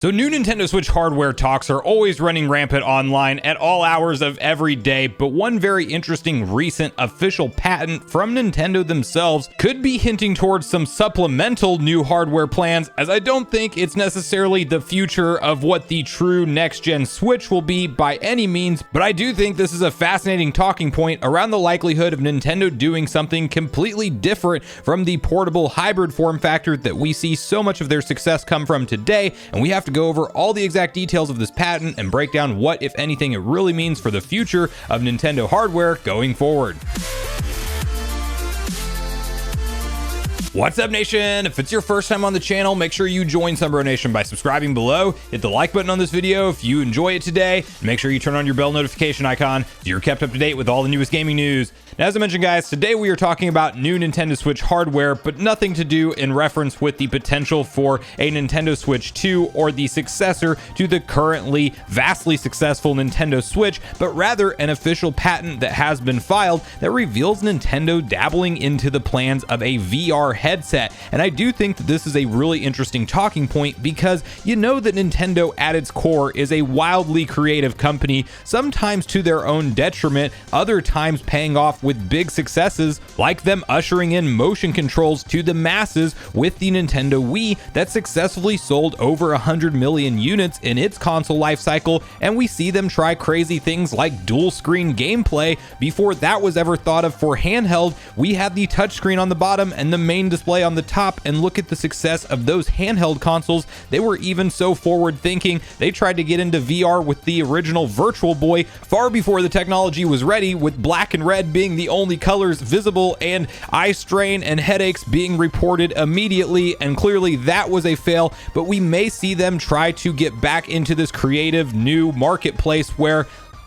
So new Nintendo Switch hardware talks are always running rampant online at all hours of every day, but one very interesting recent official patent from Nintendo themselves could be hinting towards some supplemental new hardware plans, as I don't think it's necessarily the future of what the true next-gen Switch will be by any means, but I do think this is a fascinating talking point around the likelihood of Nintendo doing something completely different from the portable hybrid form factor that we see so much of their success come from today, and we have to go over all the exact details of this patent and break down what, if anything, it really means for the future of Nintendo hardware going forward. What's up, Nation? If it's your first time on the channel, make sure you join Sunbro Nation by subscribing below. Hit the like button on this video if you enjoy it today, and make sure you turn on your bell notification icon so you're kept up to date with all the newest gaming news. Now, as I mentioned, guys, today we are talking about new Nintendo Switch hardware, but nothing to do in reference with the potential for a Nintendo Switch 2 or the successor to the currently vastly successful Nintendo Switch, but rather an official patent that has been filed that reveals Nintendo dabbling into the plans of a VR headset. And I do think that this is a really interesting talking point because you know that Nintendo at its core is a wildly creative company, sometimes to their own detriment, other times paying off with big successes, like them ushering in motion controls to the masses with the Nintendo Wii that successfully sold over 100 million units in its console lifecycle, and we see them try crazy things like dual screen gameplay. Before that was ever thought of for handheld, we had the touchscreen on the bottom and the main display on the top, and look at the success of those handheld consoles. They were even so forward thinking, they tried to get into VR with the original Virtual Boy far before the technology was ready, with black and red being the only colors visible and eye strain and headaches being reported immediately, and clearly that was a fail. But we may see them try to get back into this creative new marketplace where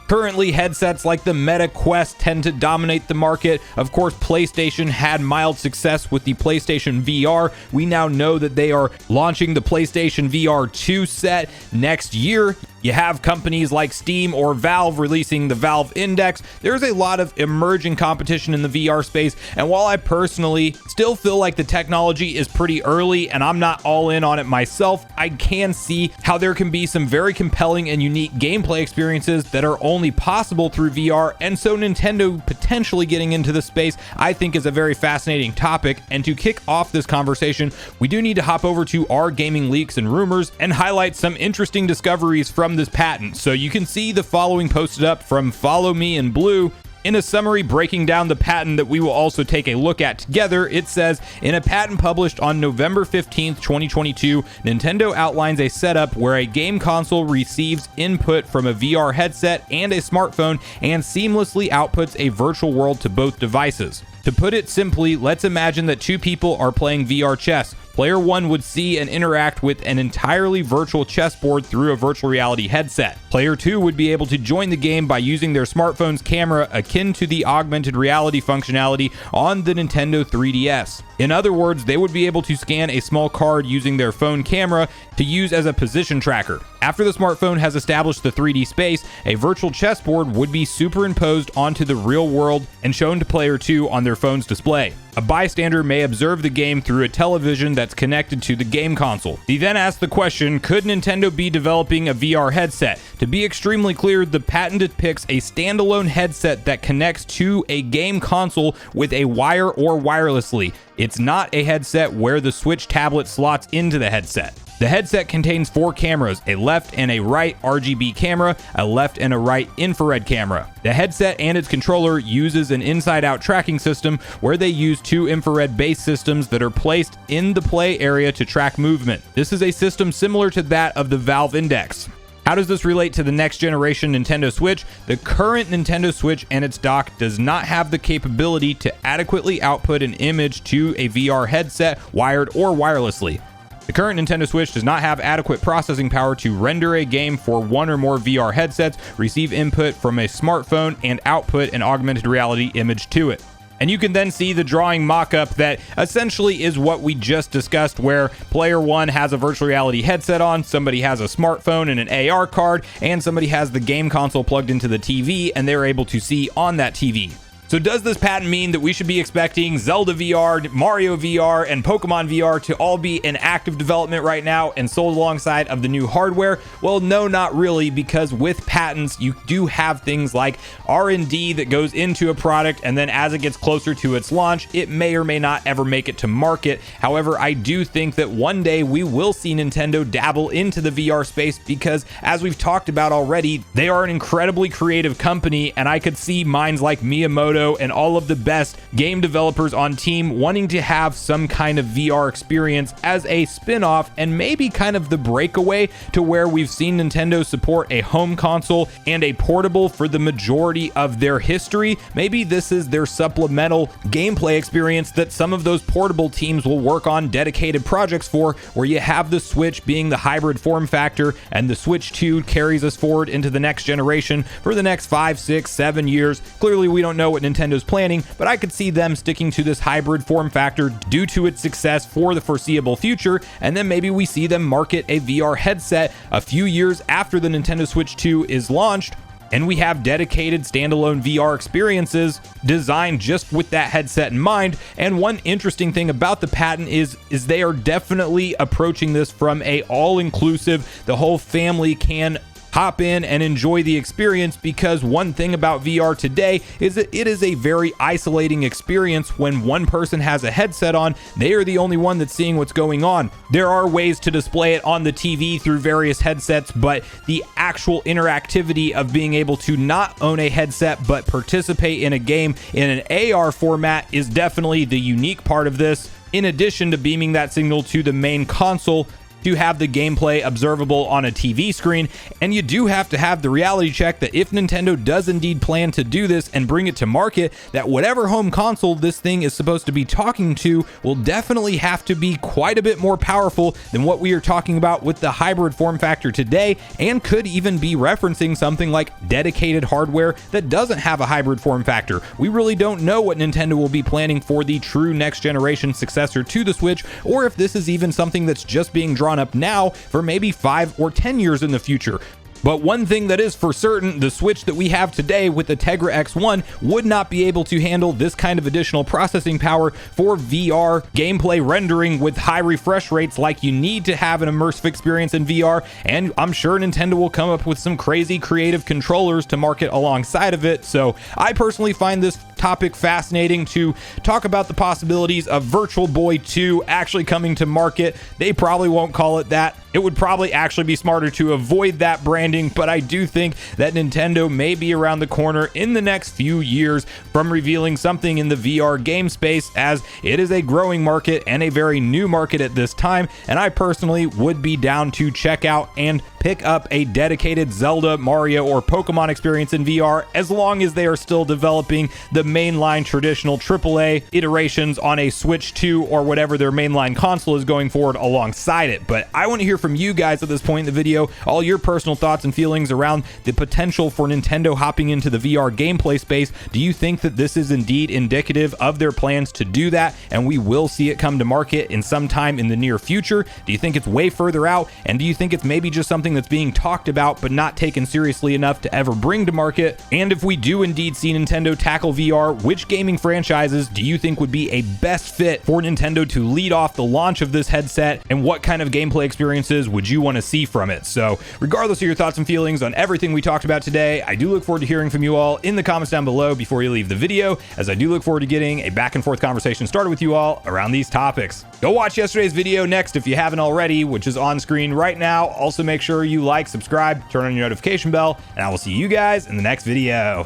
currently headsets like the Meta Quest tend to dominate the market. Of course, PlayStation had mild success with the PlayStation VR. We now know that they are launching the PlayStation VR 2 set next year. You have companies like Steam or Valve releasing the Valve Index. There's a lot of emerging competition in the VR space, and while I personally still feel like the technology is pretty early and I'm not all in on it myself, I can see how there can be some very compelling and unique gameplay experiences that are only possible through VR, and so Nintendo potentially getting into the space I think is a very fascinating topic. And to kick off this conversation, we do need to hop over to our gaming leaks and rumors and highlight some interesting discoveries from this patent. So you can see the following posted up from Follow Me in Blue. In a summary breaking down the patent that we will also take a look at together, it says, in a patent published on November 15th, 2022, Nintendo outlines a setup where a game console receives input from a VR headset and a smartphone and seamlessly outputs a virtual world to both devices. To put it simply, let's imagine that two people are playing VR chess. Player 1 would see and interact with an entirely virtual chessboard through a virtual reality headset. Player 2 would be able to join the game by using their smartphone's camera, akin to the augmented reality functionality on the Nintendo 3DS. In other words, they would be able to scan a small card using their phone camera to use as a position tracker. After the smartphone has established the 3D space, a virtual chessboard would be superimposed onto the real world and shown to player 2 on their phone's display. A bystander may observe the game through a television that's connected to the game console. He then asks the question, could Nintendo be developing a VR headset? To be extremely clear, the patent depicts a standalone headset that connects to a game console with a wire or wirelessly. It's not a headset where the Switch tablet slots into the headset. The headset contains 4 cameras, a left and a right RGB camera, a left and a right infrared camera. The headset and its controller uses an inside-out tracking system where they use 2 infrared-based systems that are placed in the play area to track movement. This is a system similar to that of the Valve Index. How does this relate to the next generation Nintendo Switch? The current Nintendo Switch and its dock does not have the capability to adequately output an image to a VR headset, wired or wirelessly. The current Nintendo Switch does not have adequate processing power to render a game for one or more VR headsets, receive input from a smartphone, and output an augmented reality image to it. And you can then see the drawing mock-up that essentially is what we just discussed, where player 1 has a virtual reality headset on, somebody has a smartphone and an AR card, and somebody has the game console plugged into the TV, and they're able to see on that TV. So does this patent mean that we should be expecting Zelda VR, Mario VR, and Pokemon VR to all be in active development right now and sold alongside of the new hardware? Well, no, not really, because with patents, you do have things like R&D that goes into a product, and then as it gets closer to its launch, it may or may not ever make it to market. However, I do think that one day we will see Nintendo dabble into the VR space because, as we've talked about already, they are an incredibly creative company, and I could see minds like Miyamoto and all of the best game developers on team wanting to have some kind of VR experience as a spin-off and maybe kind of the breakaway to where we've seen Nintendo support a home console and a portable for the majority of their history. Maybe this is their supplemental gameplay experience that some of those portable teams will work on dedicated projects for, where you have the Switch being the hybrid form factor and the Switch 2 carries us forward into the next generation for the next 5, 6, 7 years. Clearly, we don't know what Nintendo's planning, but I could see them sticking to this hybrid form factor due to its success for the foreseeable future, and then maybe we see them market a VR headset a few years after the Nintendo Switch 2 is launched, and we have dedicated standalone VR experiences designed just with that headset in mind. And one interesting thing about the patent is they are definitely approaching this from a all-inclusive, the whole family can hop in and enjoy the experience, because one thing about VR today is that it is a very isolating experience. When one person has a headset on, they are the only one that's seeing what's going on. There are ways to display it on the TV through various headsets, but the actual interactivity of being able to not own a headset but participate in a game in an AR format is definitely the unique part of this, in addition to beaming that signal to the main console to have the gameplay observable on a TV screen. And you do have to have the reality check that if Nintendo does indeed plan to do this and bring it to market, that whatever home console this thing is supposed to be talking to will definitely have to be quite a bit more powerful than what we are talking about with the hybrid form factor today, and could even be referencing something like dedicated hardware that doesn't have a hybrid form factor. We really don't know what Nintendo will be planning for the true next generation successor to the Switch, or if this is even something that's just being drawn up now for maybe 5 or 10 years in the future. But one thing that is for certain, the Switch that we have today with the Tegra X1 would not be able to handle this kind of additional processing power for VR gameplay rendering with high refresh rates like you need to have an immersive experience in VR. And I'm sure Nintendo will come up with some crazy creative controllers to market alongside of it. So I personally find this topic fascinating to talk about the possibilities of Virtual Boy 2 actually coming to market. They probably won't call it that. It would probably actually be smarter to avoid that branding, but I do think that Nintendo may be around the corner in the next few years from revealing something in the VR game space, as it is a growing market and a very new market at this time. And I personally would be down to check out and pick up a dedicated Zelda, Mario, or Pokemon experience in VR, as long as they are still developing the mainline traditional AAA iterations on a Switch 2 or whatever their mainline console is going forward alongside it. But I want to hear from you guys at this point in the video, all your personal thoughts and feelings around the potential for Nintendo hopping into the VR gameplay space. Do you think that this is indeed indicative of their plans to do that, and we will see it come to market in some time in the near future? Do you think it's way further out? And do you think it's maybe just something that's being talked about but not taken seriously enough to ever bring to market? And if we do indeed see Nintendo tackle VR, which gaming franchises do you think would be a best fit for Nintendo to lead off the launch of this headset, and what kind of gameplay experiences would you want to see from it? So regardless of your thoughts and feelings on everything we talked about today, I do look forward to hearing from you all in the comments down below before you leave the video, as I do look forward to getting a back and forth conversation started with you all around these topics. Go watch yesterday's video next if you haven't already, which is on screen right now. Also make sure you like, subscribe, turn on your notification bell, and I will see you guys in the next video.